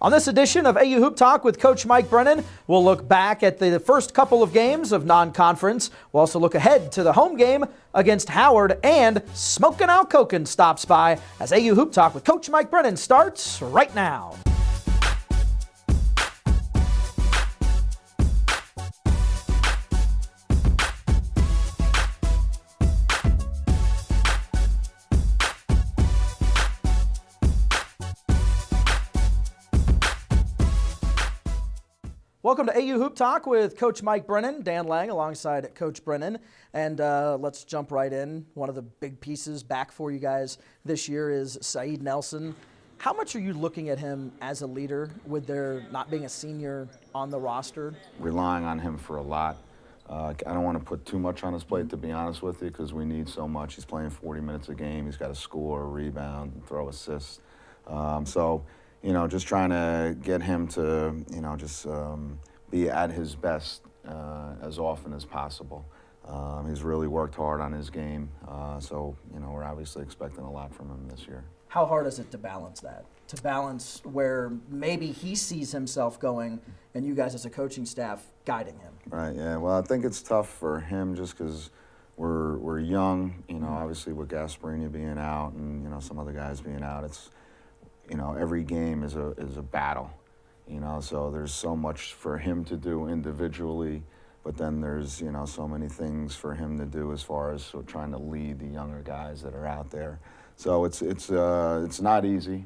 On this edition of AU Hoop Talk with Coach Mike Brennan, we'll look back at the first couple of games of non-conference. We'll also look ahead to the home game against Howard, and Smokin Al Koken stops by as AU Hoop Talk with Coach Mike Brennan starts right now. Welcome to AU Hoop Talk with Coach Mike Brennan, Dan Lang alongside Coach Brennan. And let's jump right in. One of the big pieces back for you guys this year is Saeed Nelson. How much are you looking at him as a leader with there not being a senior on the roster? Relying on him for a lot. I don't want to put too much on his plate, to be honest with you, because we need so much. He's playing 40 minutes a game. He's got to score, rebound, throw assists. Just trying to get him to, be at his best as often as possible. He's really worked hard on his game, we're obviously expecting a lot from him this year. How hard is it to balance that? To balance where maybe he sees himself going and you guys as a coaching staff guiding him? Right, yeah. Well, I think it's tough for him just because we're young, obviously with Gasparini being out and, some other guys being out. It's, every game is a battle, so there's so much for him to do individually, but then there's, so many things for him to do as far as trying to lead the younger guys that are out there. So it's not easy.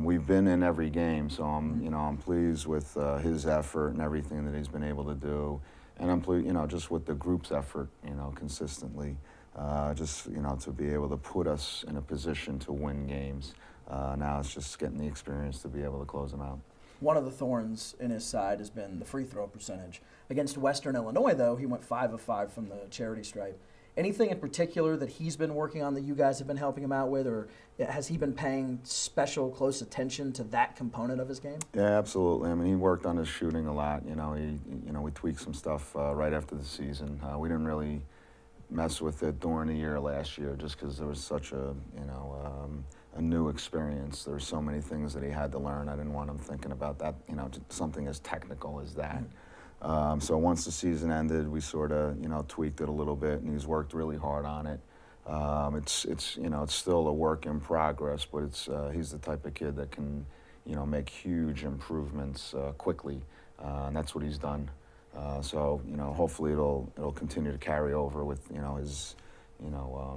We've been in every game, so I'm pleased with his effort and everything that he's been able to do, and I'm pleased, just with the group's effort, consistently, to be able to put us in a position to win games. Now it's just getting the experience to be able to close them out. One of the thorns in his side has been the free throw percentage. Against Western Illinois, though, he went 5 of 5 from the charity stripe. Anything in particular that he's been working on that you guys have been helping him out with, or has he been paying special close attention to that component of his game? Yeah, absolutely. I mean, he worked on his shooting a lot. We tweaked some stuff right after the season. We didn't really mess with it during the year last year just because there was such a new experience. There were so many things that he had to learn. I didn't want him thinking about that, something as technical as that. So once the season ended, we sort of, tweaked it a little bit, and he's worked really hard on it. It's still a work in progress, but he's the type of kid that can, make huge improvements quickly, and that's what he's done. Hopefully it'll continue to carry over with, his,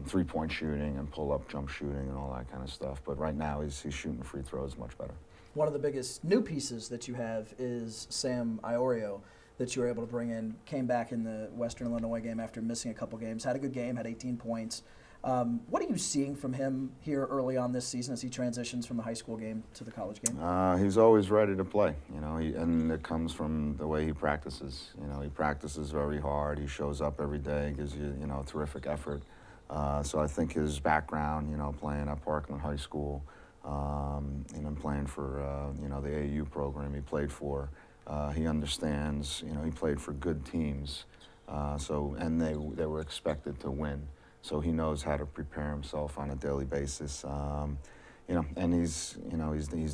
three-point shooting and pull-up jump shooting and all that kind of stuff. But right now he's shooting free throws much better. One of the biggest new pieces that you have is Sam Iorio that you were able to bring in. Came back in the Western Illinois game after missing a couple games. Had a good game, had 18 points. What are you seeing from him here early on this season as he transitions from the high school game to the college game? He's always ready to play, and it comes from the way he practices. He practices very hard. He shows up every day, gives you, a terrific effort. So I think his background, playing at Parkland High School, and then playing for, the AU program he played for, he understands, he played for good teams, and they were expected to win. So he knows how to prepare himself on a daily basis, and he's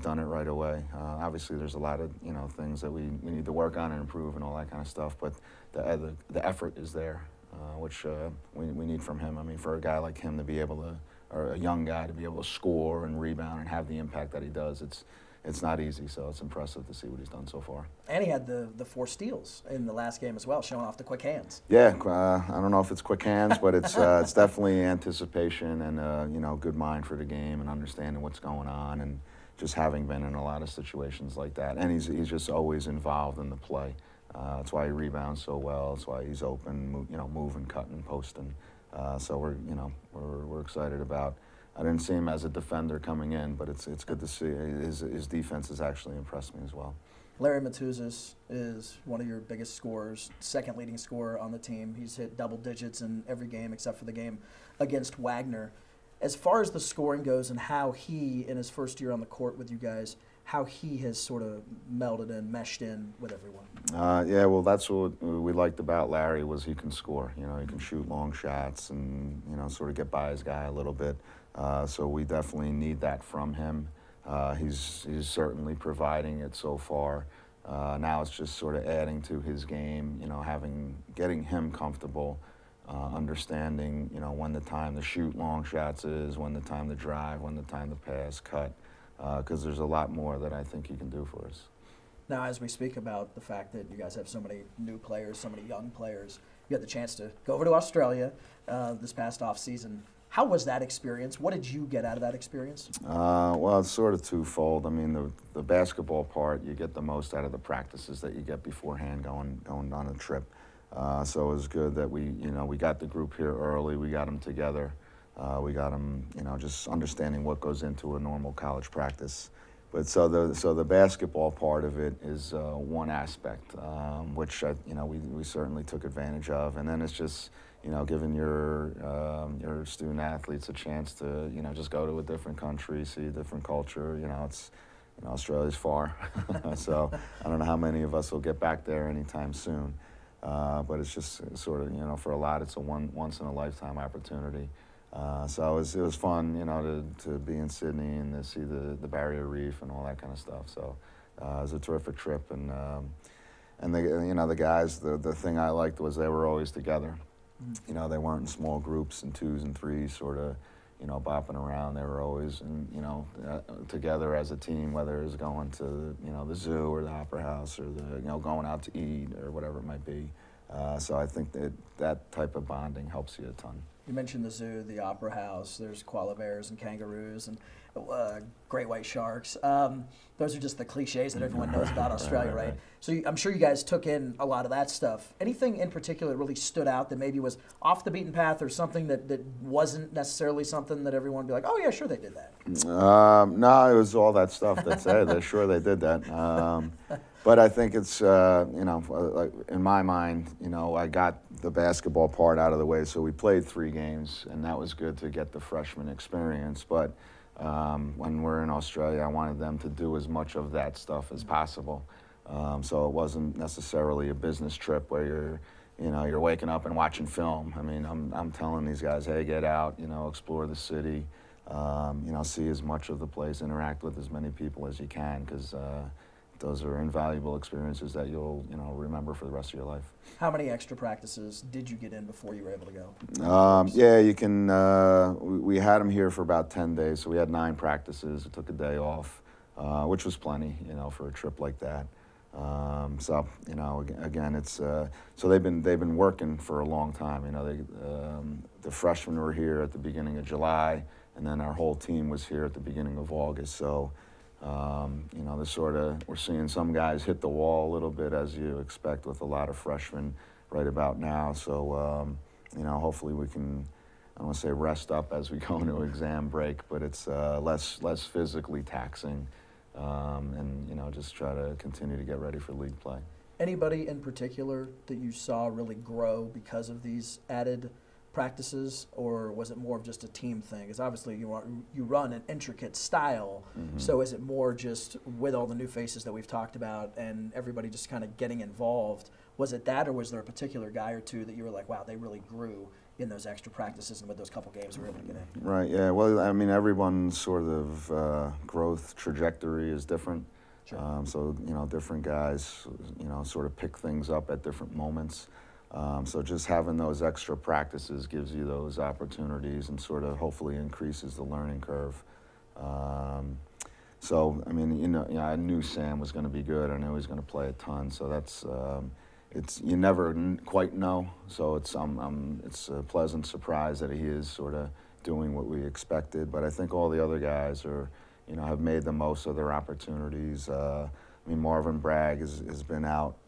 done it right away. Obviously, there's a lot of things that we need to work on and improve and all that kind of stuff, but the effort is there, which we need from him. I mean, for a guy like him to be able to, or a young guy to be able to score and rebound and have the impact that he does, it's not easy, so it's impressive to see what he's done so far. And he had the 4 steals in the last game as well, showing off the quick hands. Yeah, I don't know if it's quick hands, but it's definitely anticipation and good mind for the game and understanding what's going on and just having been in a lot of situations like that. And he's just always involved in the play. That's why he rebounds so well. That's why he's open, moving, cutting, posting. So we're excited about. I didn't see him as a defender coming in, but it's good to see. His defense has actually impressed me as well. Larry Matuzis is one of your biggest scorers, second leading scorer on the team. He's hit double digits in every game except for the game against Wagner. As far as the scoring goes and how he, in his first year on the court with you guys, how he has sort of melded in, meshed in with everyone. Yeah, well, that's what we liked about Larry was he can score. He can shoot long shots and, sort of get by his guy a little bit. So we definitely need that from him. He's certainly providing it so far. Now it's just sort of adding to his game, getting him comfortable, understanding, when the time to shoot long shots is, when the time to drive, when the time to pass, cut, because there's a lot more that I think he can do for us. Now, as we speak about the fact that you guys have so many new players, so many young players, you had the chance to go over to Australia this past off season. How was that experience? What did you get out of that experience? Well, it's sort of twofold. I mean, the basketball part, you get the most out of the practices that you get beforehand going on a trip. So it was good that we got the group here early. We got them together. We got them, just understanding what goes into a normal college practice. But so the basketball part of it is one aspect, which we certainly took advantage of, and then it's just giving your student athletes a chance to just go to a different country, see a different culture. Australia's far, so I don't know how many of us will get back there anytime soon. But it's just sort of for a lot, it's a once in a lifetime opportunity. So it was fun, to be in Sydney and to see the Barrier Reef and all that kind of stuff. So it was a terrific trip, and the guys. The thing I liked was they were always together. They weren't in small groups and twos and threes, sort of, bopping around. They were always together as a team, whether it was going to the zoo or the opera house or going out to eat or whatever it might be. So I think that type of bonding helps you a ton. You mentioned the zoo, the opera house. There's koala bears and kangaroos and great white sharks. Those are just the cliches that everyone knows about Australia, right? So I'm sure you guys took in a lot of that stuff. Anything in particular that really stood out that maybe was off the beaten path, or something that wasn't necessarily something that everyone would be like, oh yeah, sure they did that? No, it was all that stuff that's they're sure they did that. But I think it's, like in my mind, I got the basketball part out of the way. So we played 3 games, and that was good to get the freshman experience. But when we're in Australia, I wanted them to do as much of that stuff as possible. So it wasn't necessarily a business trip where you're waking up and watching film. I mean, I'm telling these guys, hey, get out, explore the city, see as much of the place, interact with as many people as you can, because those are invaluable experiences that you'll remember for the rest of your life. How many extra practices did you get in before you were able to go? Yeah, you can. We had them here for about 10 days, so we had 9 practices. We took a day off, which was plenty, for a trip like that. So again, it's so they've been working for a long time. The freshmen were here at the beginning of July, and then our whole team was here at the beginning of August. So. We're seeing some guys hit the wall a little bit, as you expect with a lot of freshmen right about now. So, hopefully we can, I don't want to say rest up as we go into exam break, but it's less physically taxing, and just try to continue to get ready for league play. Anybody in particular that you saw really grow because of these added practices, or was it more of just a team thing? Because obviously you run an intricate style, so is it more just with all the new faces that we've talked about and everybody just kind of getting involved? Was it that, or was there a particular guy or two that you were like, wow, they really grew in those extra practices and with those couple games we were able to get in? Right, yeah. Well, I mean, everyone's sort of growth trajectory is different. Sure. So, different guys, sort of pick things up at different moments. So just having those extra practices gives you those opportunities and sort of hopefully increases the learning curve. So, I mean, I knew Sam was going to be good. I knew he was going to play a ton. So that's, you never quite know. So it's a pleasant surprise that he is sort of doing what we expected. But I think all the other guys have made the most of their opportunities. I mean, Marvin Bragg has been out,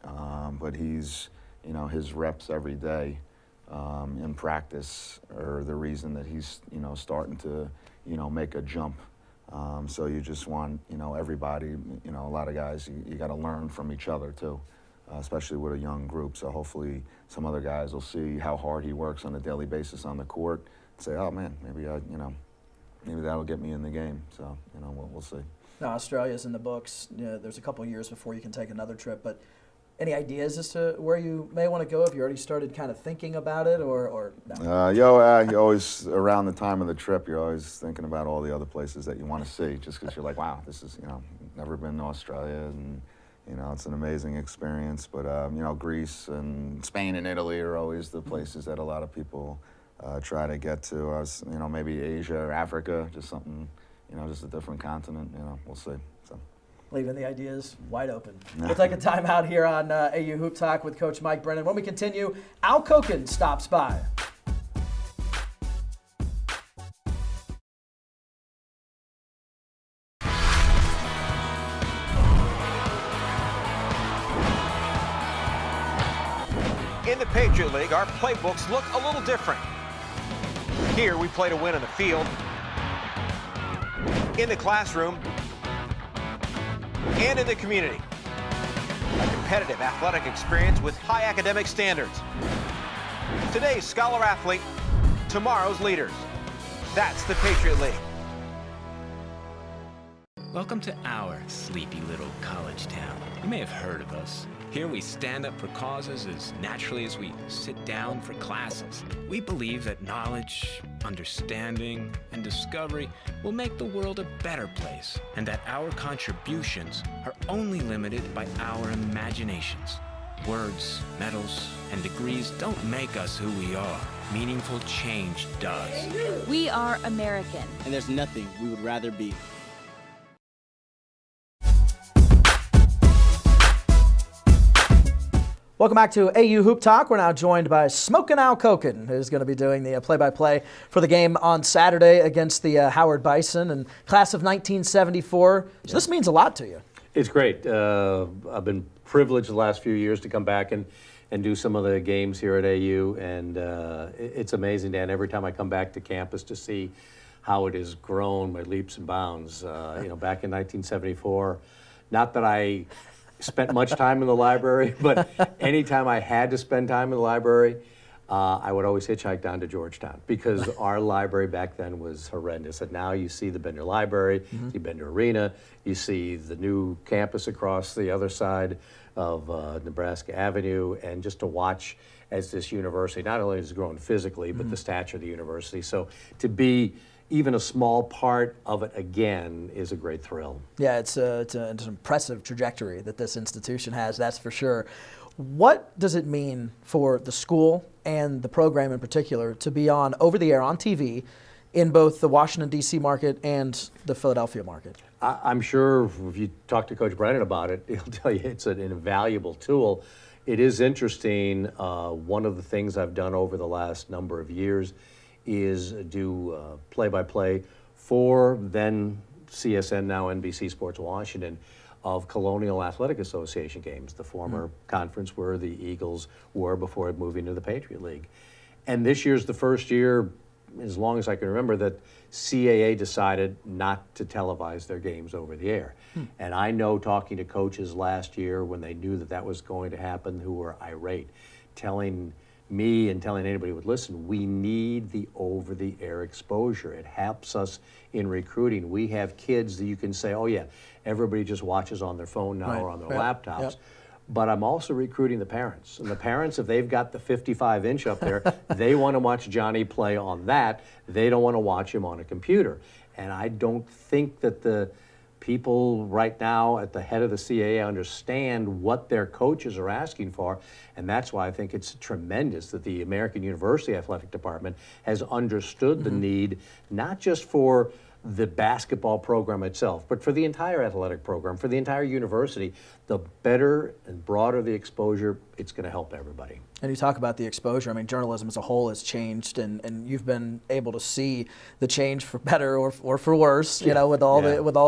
but he's, his reps every day in practice are the reason that he's, starting to, make a jump. So you just want, everybody, a lot of guys, you got to learn from each other too, especially with a young group. So hopefully some other guys will see how hard he works on a daily basis on the court and say, oh man, maybe maybe that'll get me in the game. So, we'll see. Now, Australia's in the books. There's a couple of years before you can take another trip, but Any ideas as to where you may want to go? Have you already started kind of thinking about it, or no? You always, around the time of the trip, you're always thinking about all the other places that you want to see, just because you're like, wow, this is, never been to Australia, and, it's an amazing experience. But, Greece and Spain and Italy are always the places that a lot of people try to get to. Maybe Asia or Africa, just something, just a different continent, we'll see. So. Leaving the ideas wide open. We'll take a time out here on AU Hoop Talk with Coach Mike Brennan. When we continue, Al Koken stops by. In the Patriot League, our playbooks look a little different. Here, we play to win on the field, in the classroom, and in the community. A competitive athletic experience with high academic standards. Today's scholar athlete, tomorrow's leaders. That's the Patriot League. Welcome to our sleepy little college town. You may have heard of us. Here we stand up for causes as naturally as we sit down for classes. We believe that knowledge, understanding, and discovery will make the world a better place, and that our contributions are only limited by our imaginations. Words, medals, and degrees don't make us who we are. Meaningful change does. We are American. And there's nothing we would rather be. Welcome back to AU Hoop Talk. We're now joined by Smokin Al Koken, who's going to be doing the play-by-play for the game on Saturday against the Howard Bison and class of 1974. So this means a lot to you. It's great. I've been privileged the last few years to come back and do some of the games here at AU, and it's amazing, Dan. Every time I come back to campus to see how it has grown by leaps and bounds. Back in 1974, not that I spent much time in the library, but anytime I had to spend time in the library, I would always hitchhike down to Georgetown because our library back then was horrendous. And now you see the Bender Library, you see Bender Arena, you see the new campus across the other side of Nebraska Avenue, and just to watch as this university not only has grown physically, but the stature of the university. So to be even a small part of it again is a great thrill. Yeah, it's an impressive trajectory that this institution has, that's for sure. What does it mean for the school and the program in particular to be on over the air on TV in both the Washington, D.C. market and the Philadelphia market? I'm sure if you talk to Coach Brennan about it, he'll tell you it's an invaluable tool. It is interesting. One of the things I've done over the last number of years is do play-by-play for then CSN, now NBC Sports Washington, of Colonial Athletic Association games, the former conference where the Eagles were before moving to the Patriot League. And this year's the first year, as long as I can remember, that CAA decided not to televise their games over the air. And I know, talking to coaches last year when they knew that was going to happen, who were irate, telling me and telling anybody who would listen, we need the over-the-air exposure. It helps us in recruiting. We have kids that you can say, oh yeah, everybody just watches on their phone now or on their laptops. But I'm also recruiting the parents. And the parents, if they've got the 55-inch up there, they want to watch Johnny play on that. They don't want to watch him on a computer. And I don't think that the people right now at the head of the CAA understand what their coaches are asking for, and that's why I think it's tremendous that the American University Athletic Department has understood the need, not just for the basketball program itself, but for the entire athletic program, for the entire university. The better and broader the exposure, it's going to help everybody. And you talk about the exposure. I mean, journalism as a whole has changed, and you've been able to see the change for better or for worse. You know, with all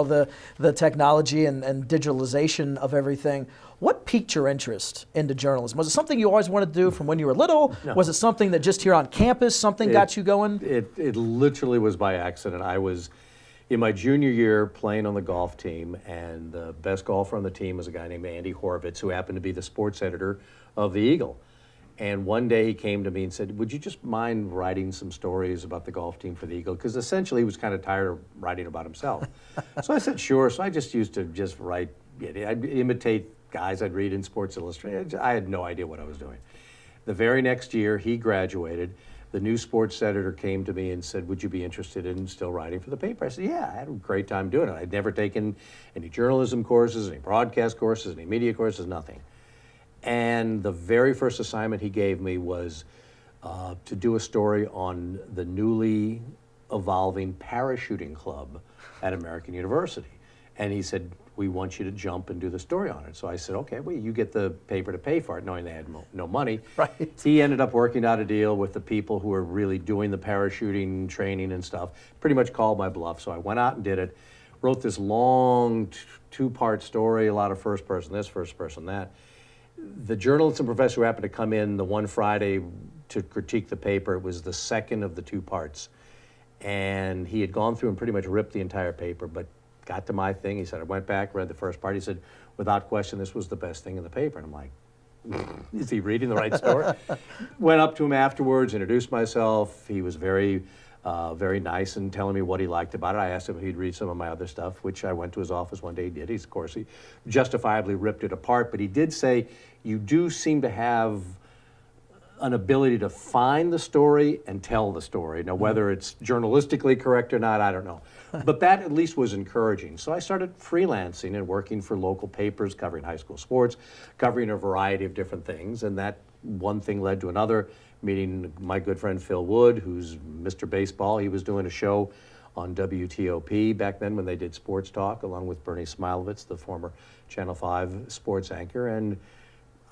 the technology and digitalization of everything. What piqued your interest into journalism? Was it something you always wanted to do from when you were little? No. Was it something that just here on campus got you going? It literally was by accident. I was in my junior year playing on the golf team, and the best golfer on the team was a guy named Andy Horvitz, who happened to be the sports editor of the Eagle. And one day he came to me and said, would you just mind writing some stories about the golf team for the Eagle? Because essentially he was kind of tired of writing about himself. So I said, sure. So I just used to write, I'd imitate guys I'd read in Sports Illustrated. I had no idea what I was doing. The very next year, he graduated. The new sports editor came to me and said, would you be interested in still writing for the paper? I said, yeah, I had a great time doing it. I'd never taken any journalism courses, any broadcast courses, any media courses, nothing. And the very first assignment he gave me was to do a story on the newly evolving parachuting club at American University. And he said, we want you to jump and do the story on it. So I said, okay, well, you get the paper to pay for it, knowing they had no money. Right. He ended up working out a deal with the people who were really doing the parachuting training and stuff, pretty much called my bluff. So I went out and did it, wrote this long two-part story, a lot of first person this, first person that. The journalist and professor who happened to come in the one Friday to critique the paper, it was the second of the two parts. And he had gone through and pretty much ripped the entire paper, but got to my thing. He said, I went back, read the first part. He said, without question, this was the best thing in the paper. And I'm like, is he reading the right story? Went up to him afterwards, introduced myself. He was very nice and telling me what he liked about it. I asked him if he'd read some of my other stuff, which I went to his office one day. He did. Of course, he justifiably ripped it apart. But he did say, you do seem to have an ability to find the story and tell the story. Now, whether it's journalistically correct or not, I don't know. But that at least was encouraging. So I started freelancing and working for local papers, covering high school sports, covering a variety of different things. And that one thing led to another, meeting my good friend Phil Wood, who's Mr. Baseball. He was doing a show on WTOP back then when they did Sports Talk, along with Bernie Smilovitz, the former Channel 5 sports anchor. And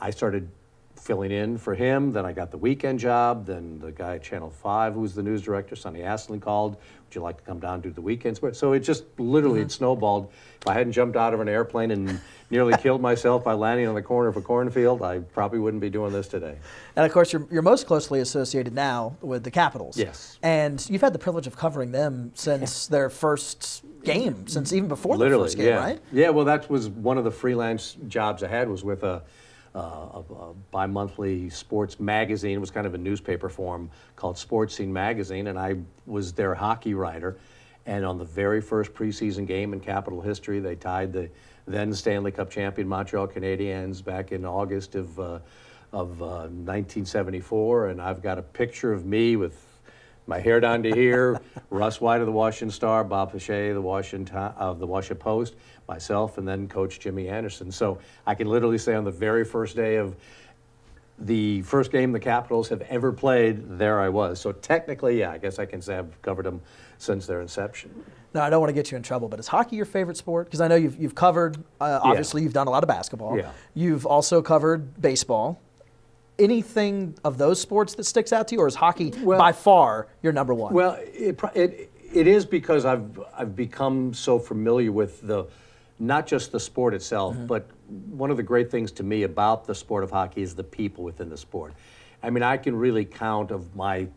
I started filling in for him. Then I got the weekend job. Then the guy at Channel 5, who was the news director, Sonny Astlin, called, would you like to come down and do the weekend sports? So it just literally, it snowballed. If I hadn't jumped out of an airplane and nearly killed myself by landing on the corner of a cornfield, I probably wouldn't be doing this today. And of course, you're most closely associated now with the Capitals. Yes. And you've had the privilege of covering them since their first game, since even before the Literally, first game, yeah. right? Yeah, well, that was one of the freelance jobs I had, was with a bi-monthly sports magazine. It was kind of a newspaper form called Sports Scene Magazine, and I was their hockey writer. And on the very first preseason game in Capital history, they tied the then Stanley Cup champion Montreal Canadiens back in August of 1974. And I've got a picture of me with my hair down to here, Russ White of the Washington Star, Bob Pache of the Washington Post, myself, and then Coach Jimmy Anderson. So I can literally say on the very first day of the first game the Capitals have ever played, there I was. So technically, yeah, I guess I can say I've covered them since their inception. Now, I don't want to get you in trouble, but is hockey your favorite sport? Because I know you've covered, obviously you've done a lot of basketball. Yeah. You've also covered baseball. Anything of those sports that sticks out to you, or is hockey by far your number one? Well, it is because I've become so familiar with not just the sport itself, but one of the great things to me about the sport of hockey is the people within the sport. I mean, I can really count of my,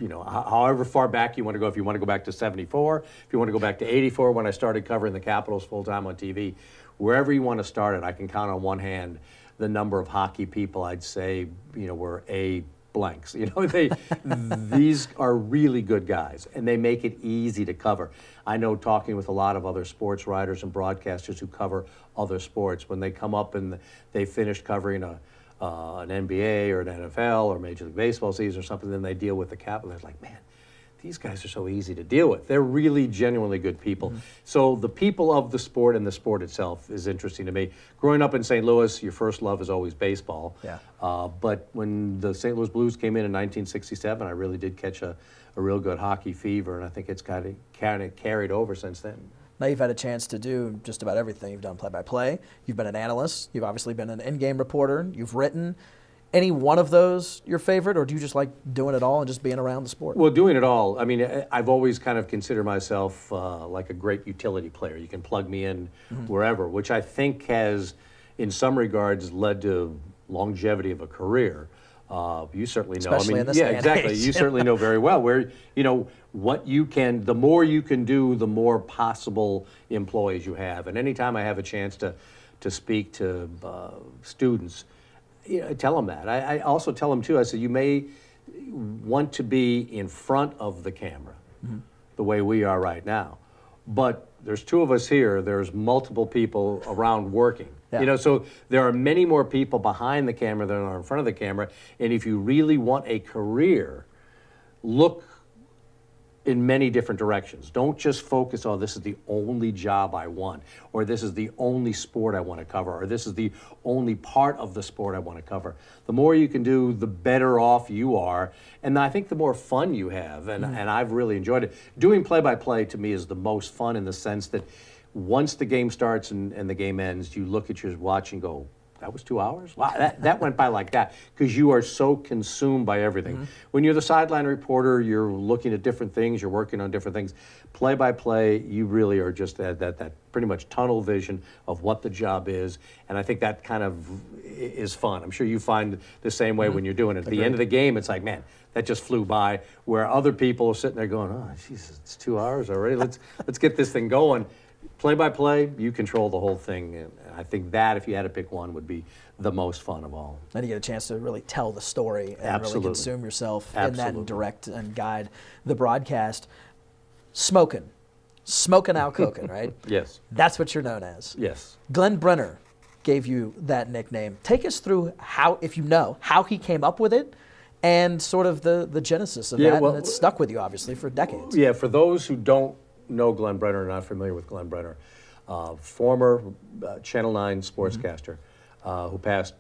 however far back you want to go. If you want to go back to 74, if you want to go back to 84, when I started covering the Capitals full-time on TV, wherever you want to start it, I can count on one hand the number of hockey people I'd say, were A blanks. These are really good guys, and they make it easy to cover. I know, talking with a lot of other sports writers and broadcasters who cover other sports, when they come up and they finish covering an NBA or an NFL or Major League Baseball season or something, then they deal with the Capitals. They're like, man, these guys are so easy to deal with. They're really genuinely good people. So the people of the sport and the sport itself is interesting to me. Growing up in St. Louis, your first love is always baseball. Yeah. But when the St. Louis Blues came in 1967, I really did catch a real good hockey fever, and I think it's kind of carried over since then. Now you've had a chance to do just about everything. You've done play-by-play. You've been an analyst. You've obviously been an in-game reporter. You've written. Any one of those your favorite, or do you just like doing it all and just being around the sport? Well, doing it all. I mean, I've always kind of considered myself like a great utility player. You can plug me in wherever, which I think has, in some regards, led to longevity of a career. You certainly know. Especially in this day and exactly. age. You certainly know very well where, what you can, the more you can do, the more possible employees you have. And anytime I have a chance to speak to students, tell them that. I also tell them, too, I said, you may want to be in front of the camera, the way we are right now. But there's two of us here, there's multiple people around working. Yeah. You know, so there are many more people behind the camera than are in front of the camera. And if you really want a career, look in many different directions. Don't just focus on this is the only job I want, or this is the only sport I want to cover, or this is the only part of the sport I want to cover. The more you can do, the better off you are. And I think the more fun you have, and I've really enjoyed it. Doing play-by-play to me is the most fun in the sense that once the game starts and the game ends, you look at your watch and go, that was 2 hours? Wow, that went by like that, because you are so consumed by everything. When you're the sideline reporter, you're looking at different things, you're working on different things. Play-by-play, you really are just that pretty much tunnel vision of what the job is, and I think that kind of is fun. I'm sure you find the same way when you're doing it. At the end of the game, it's like, man, that just flew by, where other people are sitting there going, oh, Jesus, it's 2 hours already. Let's get this thing going. Play-by-play, you control the whole thing, and I think that, if you had to pick one, would be the most fun of all. Then you get a chance to really tell the story and Absolutely. really consume yourself in that and Absolutely. direct and guide the broadcast. Smokin Al Koken, right? Yes. That's what you're known as. Yes. Glenn Brenner gave you that nickname. Take us through how, if you know, how he came up with it and sort of the genesis of that, well, and it's stuck with you, obviously, for decades. Yeah, for those who don't know Glenn Brenner, or not familiar with Glenn Brenner, former Channel 9 sportscaster who passed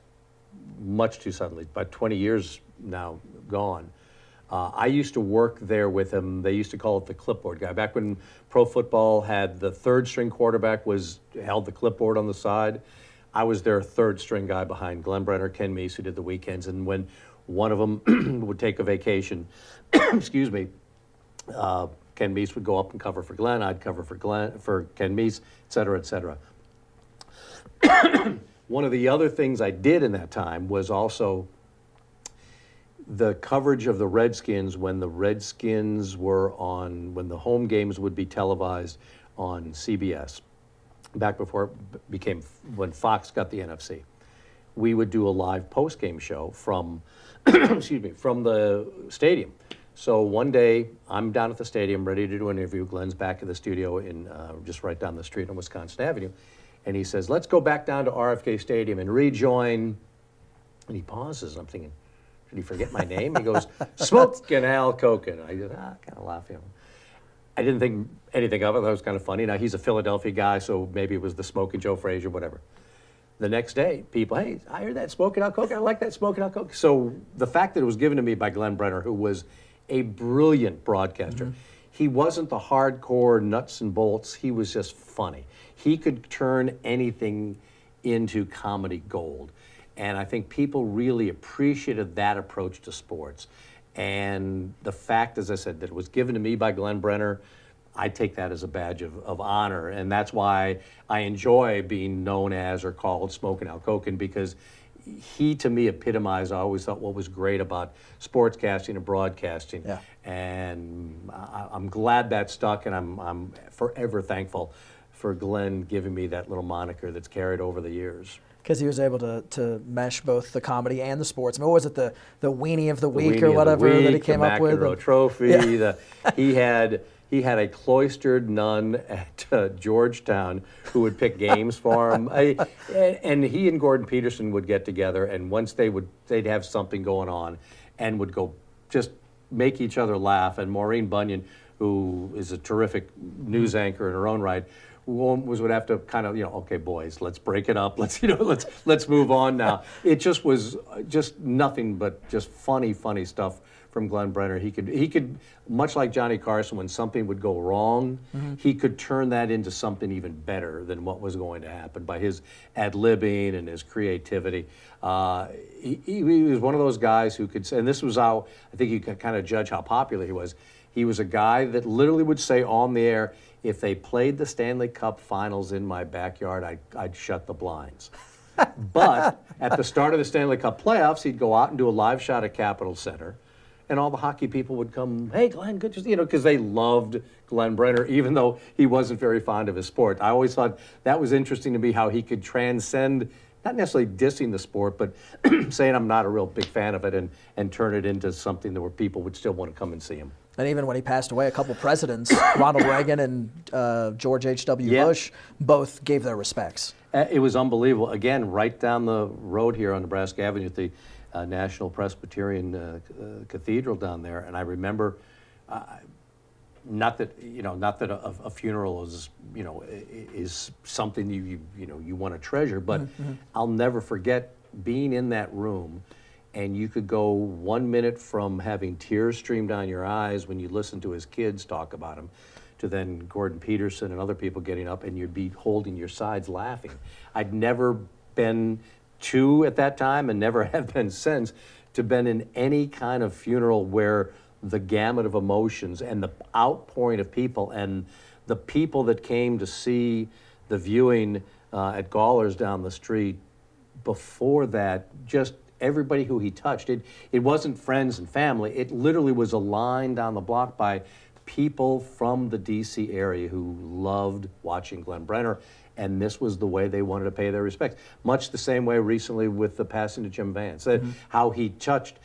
much too suddenly, about 20 years now gone. I used to work there with him. They used to call it the clipboard guy. Back when pro football had the third string quarterback held the clipboard on the side, I was their third string guy behind Glenn Brenner, Ken Meese, who did the weekends. And when one of them would take a vacation, excuse me, Ken Meese would go up and cover for Glenn. I'd cover for Ken Meese, et cetera, et cetera. One of the other things I did in that time was also the coverage of the Redskins when the Redskins were when the home games would be televised on CBS, back before it became, when Fox got the NFC. We would do a live post-game show from, excuse me, from the stadium. So one day, I'm down at the stadium, ready to do an interview. Glenn's back at the studio in just right down the street on Wisconsin Avenue. And he says, let's go back down to RFK Stadium and rejoin. And he pauses. I'm thinking, did he forget my name? He goes, Smokin Al Koken. I just, kind of laughing. I didn't think anything of it. That was kind of funny. Now, he's a Philadelphia guy, so maybe it was the Smokin' Joe Frazier, whatever. The next day, people, hey, I heard that Smokin Al Koken. I like that Smokin Al Koken. So the fact that it was given to me by Glenn Brenner, who was a brilliant broadcaster. He wasn't the hardcore nuts and bolts. He was just funny. He could turn anything into comedy gold. And I think people really appreciated that approach to sports. And the fact, as I said, that it was given to me by Glenn Brenner, I take that as a badge of honor. And that's why I enjoy being known as or called Smokin Al Koken, because he, to me, epitomized, I always thought, what was great about sportscasting and broadcasting. Yeah. And I'm glad that stuck, and I'm forever thankful for Glenn giving me that little moniker that's carried over the years. Because he was able to mesh both the comedy and the sports. I mean, what was it, the weenie of the week Weenie or of the whatever that he week, came the up with? McEnroe Trophy. He had a cloistered nun at Georgetown who would pick games for him. And he and Gordon Peterson would get together, and once they'd have something going on and would go just make each other laugh. And Maureen Bunyan, who is a terrific news anchor in her own right, would have to kind of, okay, boys, let's break it up. Let's move on now. It just was just nothing but just funny stuff from Glenn Brenner. He could, much like Johnny Carson, when something would go wrong, he could turn that into something even better than what was going to happen by his ad-libbing and his creativity. He was one of those guys who could, and this was how, I think you could kind of judge how popular he was. He was a guy that literally would say on the air, if they played the Stanley Cup Finals in my backyard, I'd shut the blinds. But at the start of the Stanley Cup playoffs, he'd go out and do a live shot at Capitol Center, and all the hockey people would come, hey, Glenn, good to see you, because they loved Glenn Brenner, even though he wasn't very fond of his sport. I always thought that was interesting to me, how he could transcend, not necessarily dissing the sport, but saying I'm not a real big fan of it, and turn it into something that where people would still want to come and see him. And even when he passed away, a couple presidents, Ronald Reagan and George H.W. Yeah. Bush, both gave their respects. It was unbelievable. Again, right down the road here on Nebraska Avenue at the National Presbyterian Cathedral down there, and I remember, not that a funeral is is something you want to treasure, but I'll never forget being in that room, and you could go 1 minute from having tears stream down your eyes when you listen to his kids talk about him, to then Gordon Peterson and other people getting up, and you'd be holding your sides laughing. I'd never been to, at that time, and never have been since, to been in any kind of funeral where the gamut of emotions and the outpouring of people and the people that came to see the viewing at Gawler's down the street before that, just everybody who he touched. It wasn't friends and family. It literally was a line down the block by people from the D.C. area who loved watching Glenn Brenner, and this was the way they wanted to pay their respects. Much the same way recently with the passing of Jim Vance, how he touched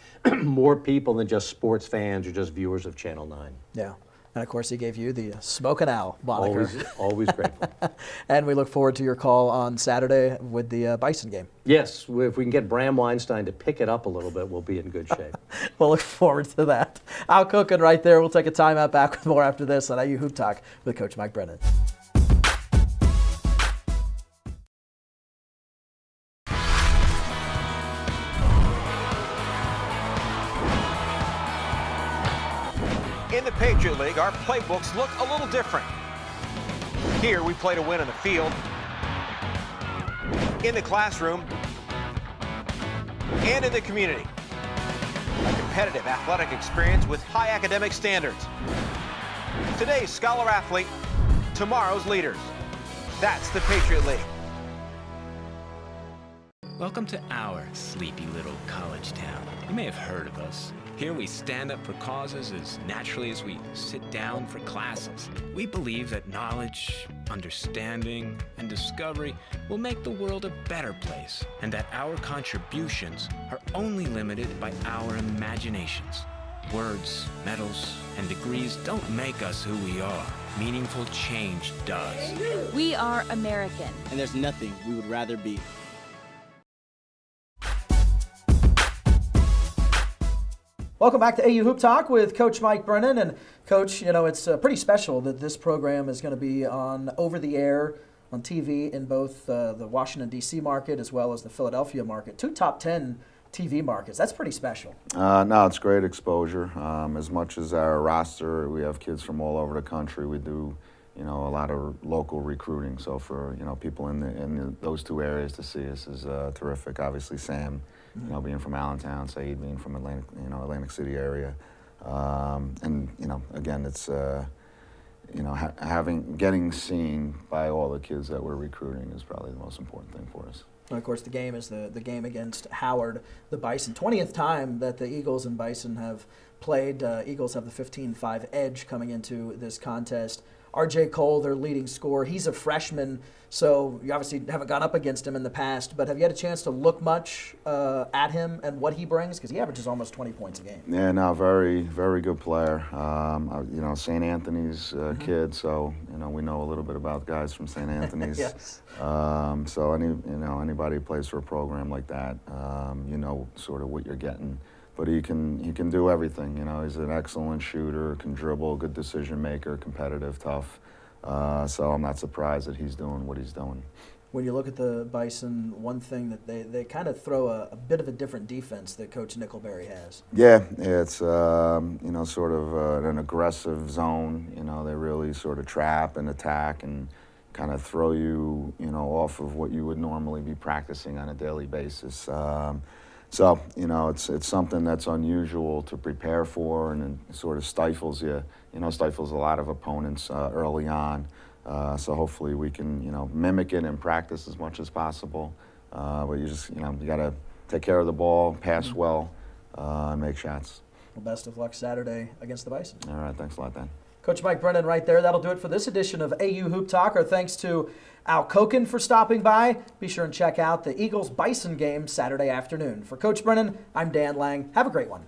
more people than just sports fans or just viewers of Channel 9. Yeah. And of course, he gave you the Smokin Al moniker. Always grateful. And we look forward to your call on Saturday with the Bison game. Yes, if we can get Bram Weinstein to pick it up a little bit, we'll be in good shape. We'll look forward to that. Al Koken right there. We'll take a timeout, back with more after this on AU Hoop Talk with Coach Mike Brennan. In the Patriot League, our playbooks look a little different. Here, we play to win on the field, in the classroom, and in the community. A competitive athletic experience with high academic standards. Today's scholar athlete, tomorrow's leaders. That's the Patriot League. Welcome to our sleepy little college town. You may have heard of us. Here we stand up for causes as naturally as we sit down for classes. We believe that knowledge, understanding, and discovery will make the world a better place, and that our contributions are only limited by our imaginations. Words, medals, and degrees don't make us who we are. Meaningful change does. We are American. And there's nothing we would rather be. Welcome back to AU Hoop Talk with Coach Mike Brennan. And Coach, it's pretty special that this program is going to be on over the air on TV in both the Washington, D.C. market as well as the Philadelphia market. 2 top 10 TV markets. That's pretty special. No, it's great exposure. As much as our roster, we have kids from all over the country. We do, a lot of local recruiting. So for, people in those 2 areas to see us is terrific. Obviously, Sam, being from Allentown, Saeed being from Atlantic City area. And, again, it's, getting seen by all the kids that we're recruiting is probably the most important thing for us. And of course, the game is the game against Howard, the Bison. 20th time that the Eagles and Bison have played. Eagles have the 15-5 edge coming into this contest. R.J. Cole, their leading scorer, he's a freshman, so you obviously haven't gone up against him in the past, but have you had a chance to look much at him and what he brings? Because he averages almost 20 points a game. Yeah, no, very, very good player. St. Anthony's kid, so, we know a little bit about guys from St. Anthony's. Yes. So anybody who plays for a program like that, sort of what you're getting. But he can do everything. He's an excellent shooter, can dribble, good decision maker, competitive, tough. So I'm not surprised that he's doing what he's doing. When you look at the Bison, one thing that they kind of throw a bit of a different defense that Coach Nickelberry has. Yeah, it's sort of an aggressive zone. They really sort of trap and attack and kind of throw you off of what you would normally be practicing on a daily basis. So, it's something that's unusual to prepare for, and it sort of stifles you, stifles a lot of opponents early on. So hopefully we can, mimic it in practice as much as possible. But you just, you got to take care of the ball, pass well, and make shots. Well, best of luck Saturday against the Bison. All right, thanks a lot, Dan. Coach Mike Brennan right there. That'll do it for this edition of AU Hoop Talk. Our thanks to Al Koken for stopping by. Be sure and check out the Eagles-Bison game Saturday afternoon. For Coach Brennan, I'm Dan Lang. Have a great one.